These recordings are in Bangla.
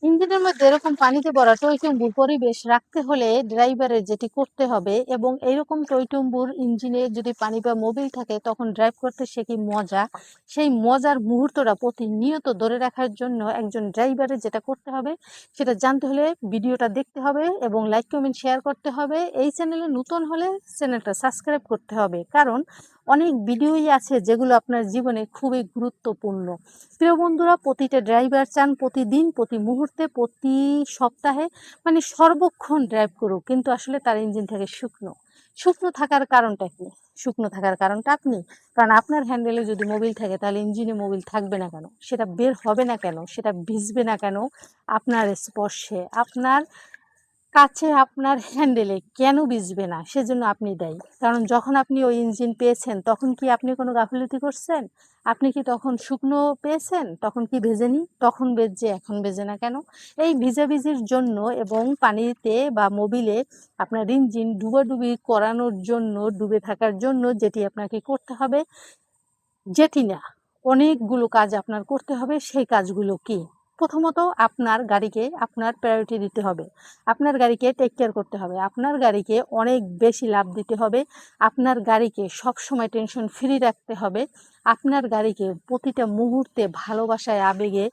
ইঞ্জিনের মধ্যে এরকম পানিতে ভরা টইটুম্বুর পরিবেশ রাখতে হলে ড্রাইভারের যেটি করতে হবে, এবং এইরকম টইটুম্বুর ইঞ্জিনে যদি পানি বা মোবিল থাকে তখন ড্রাইভ করতে সে কি মজা, সেই মজার মুহূর্তটা প্রতিনিয়ত ধরে রাখার জন্য একজন ড্রাইভারের যেটা করতে হবে সেটা জানতে হলে ভিডিওটা দেখতে হবে এবং লাইক কমেন্ট শেয়ার করতে হবে। এই চ্যানেলে নতুন হলে চ্যানেলটা সাবস্ক্রাইব করতে হবে, কারণ অনেক ভিডিওই আছে যেগুলো আপনার জীবনে খুবই গুরুত্বপূর্ণ। প্রিয় বন্ধুরা, প্রতিটা ড্রাইভার চান প্রতিদিন, প্রতি মুহূর্তে, প্রতি সপ্তাহে, মানে সর্বক্ষণ ড্রাইভ করুক, কিন্তু আসলে তার ইঞ্জিন থেকে শুকনো। শুকনো থাকার কারণটা কি? শুকনো থাকার কারণটা আপনি, কারণ আপনার হ্যান্ডেলে যদি মোবিল থাকে তাহলে ইঞ্জিনে মোবিল থাকবে না কেন, সেটা বের হবে না কেন, সেটা ভিজবে না কেন আপনার স্পর্শে, আপনার কাছে, আপনার হ্যান্ডেলে কেন ভিজবে না, সেজন্য আপনি দায়ী। কারণ যখন আপনি ওই ইঞ্জিন পেয়েছেন তখন কি আপনি কোনো গাফিলতি করছেন? আপনি কি তখন শুকনো পেয়েছেন? তখন কি ভেজেনি? তখন ভেজে এখন ভেজে না কেন? এই ভিজাভিজির জন্য এবং পানিতে বা মোবিলে আপনার ইঞ্জিন ডুবাডুবি করানোর জন্য, ডুবে থাকার জন্য যেটি আপনাকে করতে হবে, যেটি না, অনেকগুলো কাজ আপনার করতে হবে। সেই কাজগুলো কি? প্রথমত, আপনার গাড়িকে আপনার প্রায়োরিটি দিতে হবে, আপনার গাড়িকে টেক কেয়ার করতে হবে, আপনার গাড়িকে অনেক বেশি লাভ দিতে হবে, আপনার গাড়িকে সবসময় টেনশন ফ্রি রাখতে হবে, আপনার গাড়িকে প্রতিটা মুহূর্তে ভালোবাসায়, আবেগে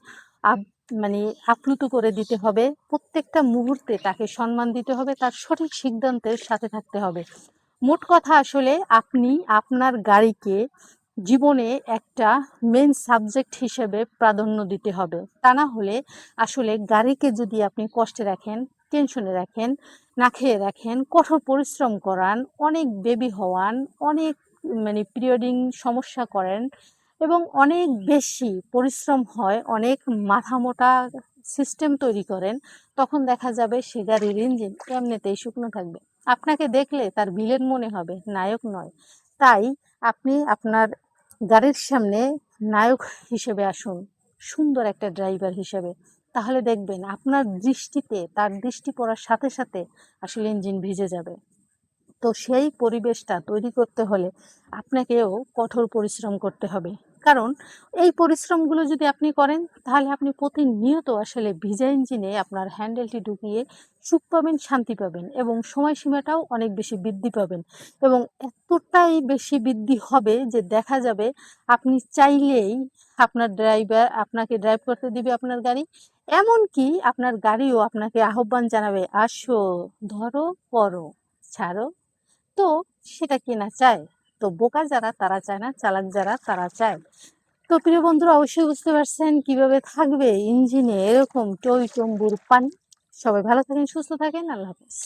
মানে আপ্লুত করে দিতে হবে, প্রত্যেকটা মুহূর্তে তাকে সম্মান দিতে হবে, তার সঠিক সিদ্ধান্তের সাথে থাকতে হবে। মোট কথা, আসলে আপনি আপনার গাড়িকে জীবনে একটা মেন সাবজেক্ট হিসেবে প্রাধান্য দিতে হবে। তা না হলে আসলে গাড়িকে যদি আপনি কষ্টে রাখেন, টেনশনে রাখেন, না খেয়ে রাখেন, কঠোর পরিশ্রম করান, অনেক বেবি হওয়ান, অনেক মানে পিরিয়ডিং সমস্যা করেন এবং অনেক বেশি পরিশ্রম হয়, অনেক মাথা মোটা সিস্টেম তৈরি করেন, তখন দেখা যাবে সে গাড়ির ইঞ্জিন এমনিতেই শুকনো থাকবে। আপনাকে দেখলে তার ভিলেন মনে হবে, নায়ক নয়। তাই আপনি আপনার গাড়ির সামনে নায়ক হিসেবে আসুন, সুন্দর একটা ড্রাইভার হিসেবে। তাহলে দেখবেন আপনার দৃষ্টিতে তার দৃষ্টি পড়ার সাথে সাথে আসলে ইঞ্জিন ভিজে যাবে। তো সেই পরিবেশটা তৈরি করতে হলে আপনাকেও কঠোর পরিশ্রম করতে হবে। কারণ এই পরিশ্রমগুলো যদি আপনি করেন তাহলে আপনি প্রতিনিয়ত আসলে ভিজা ইঞ্জিনে আপনার হ্যান্ডেলটি ঢুকিয়ে সুখ পাবেন, শান্তি পাবেন এবং সময়সীমাটাও অনেক বেশি বৃদ্ধি পাবেন। এবং এতটাই বেশি বৃদ্ধি হবে যে দেখা যাবে আপনি চাইলেই আপনার ড্রাইভার আপনাকে ড্রাইভ করতে দিবে আপনার গাড়ি। এমনকি আপনার গাড়িও আপনাকে আহ্বান জানাবে, আসো, ধরো, করো, ছাড়ো। তো সেটা কেনা চায়? তো বোকা যারা তারা চায় না, চালাক যারা তারা চায়। তো প্রিয় বন্ধুরা, অবশ্যই বুঝতে পারছেন কিভাবে থাকবে ইঞ্জিনে এরকম টই টম্বুর পানি। সবাই ভালো থাকেন, সুস্থ থাকেন, আল্লাহ হাফেজ।